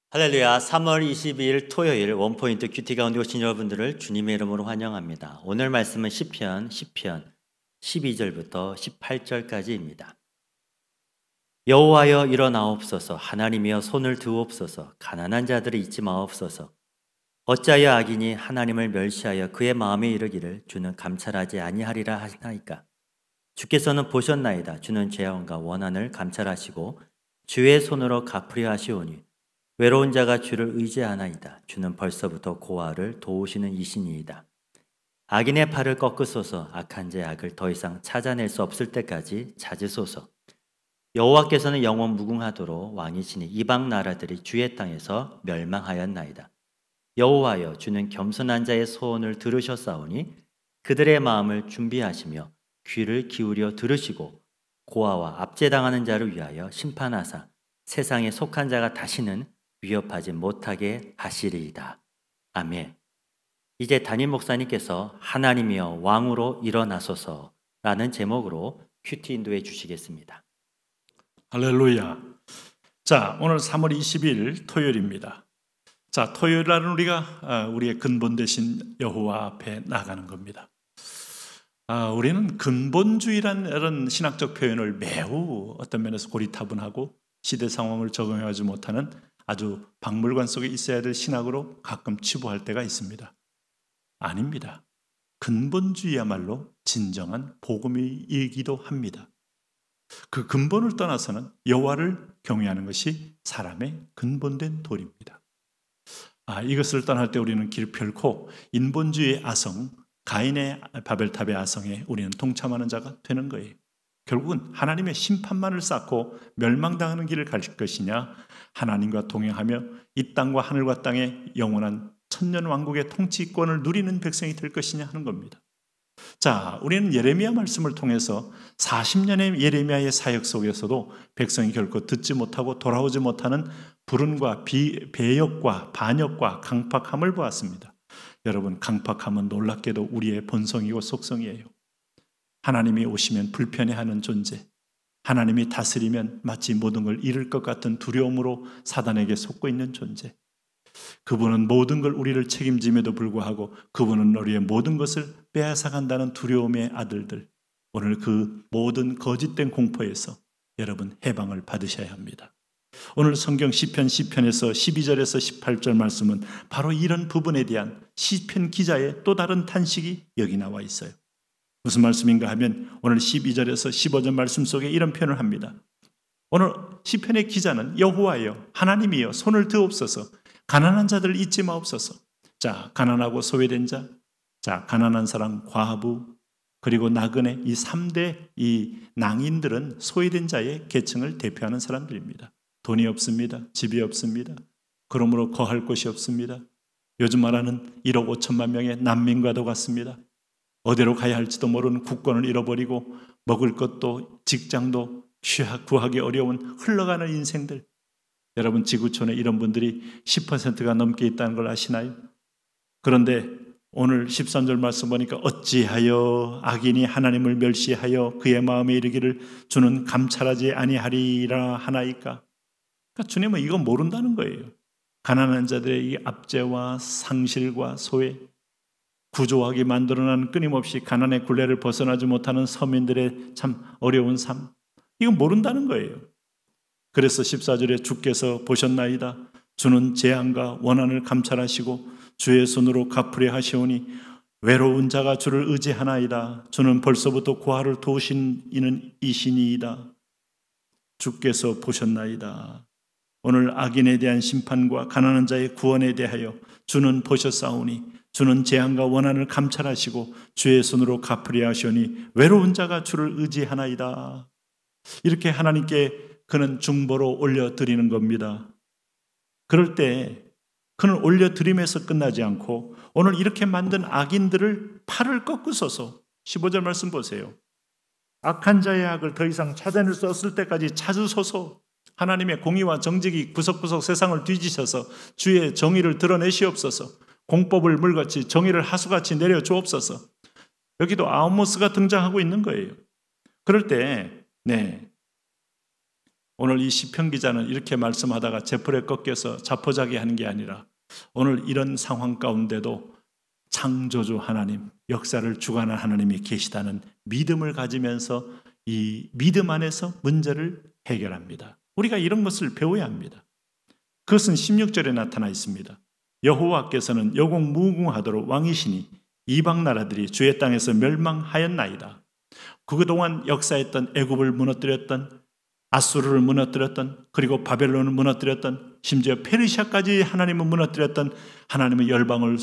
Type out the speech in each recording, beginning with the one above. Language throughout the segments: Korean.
할렐루야. 3월 22일 토요일 원포인트 큐티 가운데 오신 여러분들을 주님의 이름으로 환영합니다. 오늘 말씀은 시편 12절부터 18절까지입니다. 여호와여 일어나옵소서. 하나님이여 손을 드옵소서. 가난한 자들을 잊지 마옵소서. 어찌하여 악인이 하나님을 멸시하여 그의 마음에 이르기를 주는 감찰하지 아니하리라 하나이까. 주께서는 보셨나이다. 주는 죄악과 원한을 감찰하시고 주의 손으로 갚으려 하시오니 외로운 자가 주를 의지하나이다. 주는 벌써부터 고아를 도우시는 이신이이다. 악인의 팔을 꺾으소서. 악한 자의 악을 더 이상 찾아낼 수 없을 때까지 찾으소서. 여호와께서는 영원 무궁하도록 왕이시니 이방 나라들이 주의 땅에서 멸망하였나이다. 여호와여, 주는 겸손한 자의 소원을 들으셨사오니 그들의 마음을 준비하시며 귀를 기울여 들으시고 고아와 압제당하는 자를 위하여 심판하사 세상에 속한 자가 다시는 위협하지 못하게 하시리이다. 아멘. 이제 담임 목사님께서 하나님이여 왕으로 일어나소서라는 제목으로 큐티 인도해 주시겠습니다. 할렐루야. 자, 오늘 3월 20일 토요일입니다. 자, 토요일 날은 우리가 우리의 근본 되신 여호와 앞에 나가는 겁니다. 우리는 근본주의라는 이런 신학적 표현을 매우 어떤 면에서 고리타분하고 시대 상황을 적응하지 못하는 아주 박물관 속에 있어야 될 신학으로 가끔 치부할 때가 있습니다. 아닙니다. 근본주의야말로 진정한 복음이기도 합니다. 그 근본을 떠나서는 여호와를 경외하는 것이 사람의 근본된 도리입니다. 이것을 떠날 때 우리는 결코 인본주의의 아성, 가인의 바벨탑의 아성에 우리는 동참하는 자가 되는 거예요. 결국은 하나님의 심판만을 쌓고 멸망당하는 길을 갈 것이냐, 하나님과 동행하며 이 땅과 하늘과 땅의 영원한 천년왕국의 통치권을 누리는 백성이 될 것이냐 하는 겁니다. 자, 우리는 예레미야 말씀을 통해서 40년의 예레미야의 사역 속에서도 백성이 결코 듣지 못하고 돌아오지 못하는 불운과 배역과 반역과 강팍함을 보았습니다. 여러분, 강팍함은 놀랍게도 우리의 본성이고 속성이에요. 하나님이 오시면 불편해하는 존재, 하나님이 다스리면 마치 모든 걸 잃을 것 같은 두려움으로 사단에게 속고 있는 존재, 그분은 모든 걸 우리를 책임짐에도 불구하고 그분은 우리의 모든 것을 빼앗아간다는 두려움의 아들들, 오늘 그 모든 거짓된 공포에서 여러분 해방을 받으셔야 합니다. 오늘 성경 시편에서 12절에서 18절 말씀은 바로 이런 부분에 대한 시편 기자의 또 다른 탄식이 여기 나와 있어요. 무슨 말씀인가 하면 오늘 12절에서 15절 말씀 속에 이런 표현을 합니다. 오늘 시편의 기자는 여호와여, 하나님이여, 손을 드옵소서. 가난한 자들을 잊지 마옵소서. 자, 가난하고 소외된 자, 가난한 사람, 과부, 그리고 나그네, 이 3대 이 낭인들은 소외된 자의 계층을 대표하는 사람들입니다. 돈이 없습니다. 집이 없습니다. 그러므로 거할 곳이 없습니다. 요즘 말하는 1억 5천만 명의 난민과도 같습니다. 어디로 가야 할지도 모르는 국권을 잃어버리고 먹을 것도 직장도 구하기 어려운 흘러가는 인생들. 여러분, 지구촌에 이런 분들이 10%가 넘게 있다는 걸 아시나요? 그런데 오늘 13절 말씀 보니까 어찌하여 악인이 하나님을 멸시하여 그의 마음에 이르기를 주는 감찰하지 아니하리라 하나이까. 그러니까 주님은 이거 모른다는 거예요. 가난한 자들의 이 압제와 상실과 소외, 구조하게 만들어낸 끊임없이 가난의 굴레를 벗어나지 못하는 서민들의 참 어려운 삶, 이건 모른다는 거예요. 그래서 14절에 주께서 보셨나이다. 주는 재앙과 원한을 감찰하시고 주의 손으로 갚으려 하시오니 외로운 자가 주를 의지하나이다. 주는 벌써부터 고아를 도우시는 이신이이다. 주께서 보셨나이다. 오늘 악인에 대한 심판과 가난한 자의 구원에 대하여 주는 보셨사오니 주는 재앙과 원한을 감찰하시고 주의 손으로 갚으려 하시오니 외로운 자가 주를 의지하나이다. 이렇게 하나님께 그는 중보로 올려드리는 겁니다. 그럴 때 그는 올려드림에서 끝나지 않고 오늘 이렇게 만든 악인들을 팔을 꺾으소서. 15절 말씀 보세요. 악한 자의 악을 더 이상 찾아낼 수 없을 때까지 찾으소서. 하나님의 공의와 정직이 구석구석 세상을 뒤지셔서 주의 정의를 드러내시옵소서. 공법을 물같이 정의를 하수같이 내려주옵소서. 여기도 아모스가 등장하고 있는 거예요. 그럴 때 오늘 이 시편 기자는 이렇게 말씀하다가 제풀에 꺾여서 자포자기하는 게 아니라 오늘 이런 상황 가운데도 창조주 하나님, 역사를 주관한 하나님이 계시다는 믿음을 가지면서 이 믿음 안에서 문제를 해결합니다. 우리가 이런 것을 배워야 합니다. 그것은 16절에 나타나 있습니다. 여호와께서는 여공무궁하도록 왕이시니 이방 나라들이 주의 땅에서 멸망하였나이다. 그동안 역사했던 애굽을 무너뜨렸던, 아수르를 무너뜨렸던, 그리고 바벨론을 무너뜨렸던, 심지어 페르시아까지 하나님은 무너뜨렸던 하나님의 열방을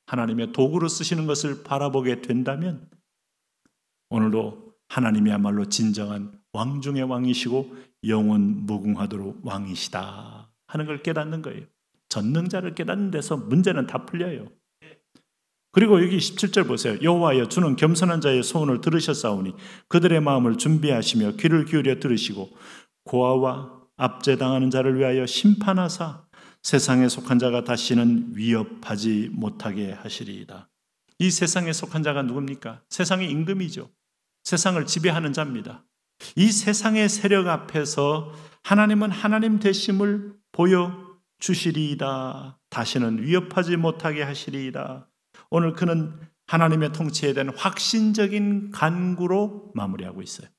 하나님의 도구로 쓰시는 것을 바라보게 된다면 오늘도 하나님이야말로 진정한 왕 중의 왕이시고 영원 무궁하도록 왕이시다 하는 걸 깨닫는 거예요. 전능자를 깨닫는 데서 문제는 다 풀려요. 그리고 여기 17절 보세요. 여호와여 주는 겸손한 자의 소원을 들으셨사오니 그들의 마음을 준비하시며 귀를 기울여 들으시고 고아와 압제당하는 자를 위하여 심판하사 세상에 속한 자가 다시는 위협하지 못하게 하시리이다. 이 세상에 속한 자가 누굽니까? 세상의 임금이죠. 세상을 지배하는 자입니다. 이 세상의 세력 앞에서 하나님은 하나님 되심을 보여주시리이다. 다시는 위협하지 못하게 하시리이다. 오늘 그는 하나님의 통치에 대한 확신적인 간구로 마무리하고 있어요.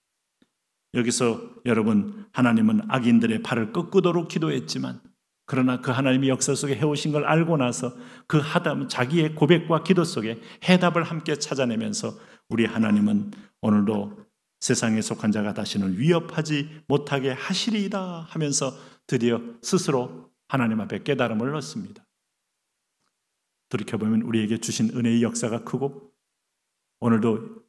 여기서 여러분, 하나님은 악인들의 발을 꺾도록 기도했지만 그러나 그 하나님이 역사 속에 해오신 걸 알고 나서 그 하담 자기의 고백과 기도 속에 해답을 함께 찾아내면서 우리 하나님은 오늘도 세상에 속한 자가 다시는 위협하지 못하게 하시리이다 하면서 드디어 스스로 하나님 앞에 깨달음을 얻습니다. 돌이켜보면 우리에게 주신 은혜의 역사가 크고 오늘도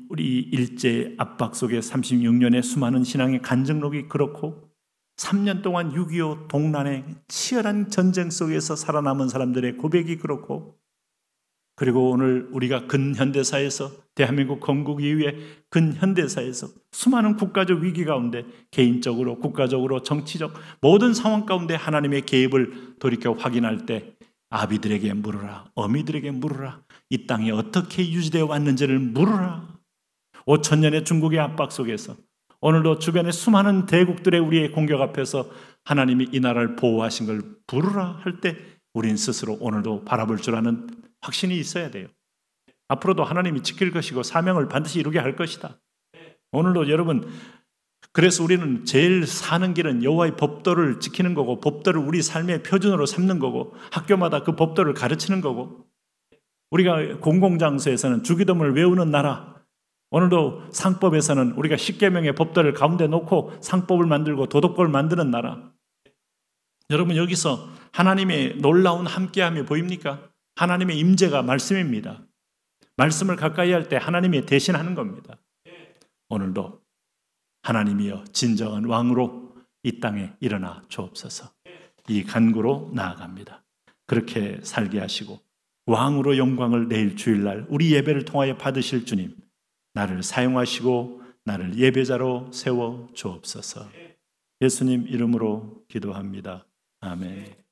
우리 일제 압박 속에 36년의 수많은 신앙의 간증록이 그렇고 3년 동안 6.25 동란의 치열한 전쟁 속에서 살아남은 사람들의 고백이 그렇고 그리고 오늘 우리가 근현대사에서 대한민국 건국 이후에 근현대사에서 수많은 국가적 위기 가운데 개인적으로 국가적으로 정치적 모든 상황 가운데 하나님의 개입을 돌이켜 확인할 때 아비들에게 물으라, 어미들에게 물으라, 이 땅이 어떻게 유지되어 왔는지를 물으라. 5,000년의 중국의 압박 속에서 오늘도 주변의 수많은 대국들의 우리의 공격 앞에서 하나님이 이 나라를 보호하신 걸 부르라 할 때 우린 스스로 오늘도 바라볼 줄 아는 확신이 있어야 돼요. 앞으로도 하나님이 지킬 것이고 사명을 반드시 이루게 할 것이다. 오늘도 여러분, 그래서 우리는 제일 사는 길은 여호와의 법도를 지키는 거고 법도를 우리 삶의 표준으로 삼는 거고 학교마다 그 법도를 가르치는 거고 우리가 공공장소에서는 주기도문을 외우는 나라, 오늘도 상법에서는 우리가 10계명의 법도를 가운데 놓고 상법을 만들고 도덕법을 만드는 나라. 여러분, 여기서 하나님의 놀라운 함께함이 보입니까? 하나님의 임재가 말씀입니다. 말씀을 가까이 할 때 하나님이 대신하는 겁니다. 오늘도 하나님이여 진정한 왕으로 이 땅에 일어나 주옵소서. 이 간구로 나아갑니다. 그렇게 살게 하시고 왕으로 영광을 내일 주일날 우리 예배를 통하여 받으실 주님, 나를 사용하시고 나를 예배자로 세워 주옵소서. 예수님 이름으로 기도합니다. 아멘.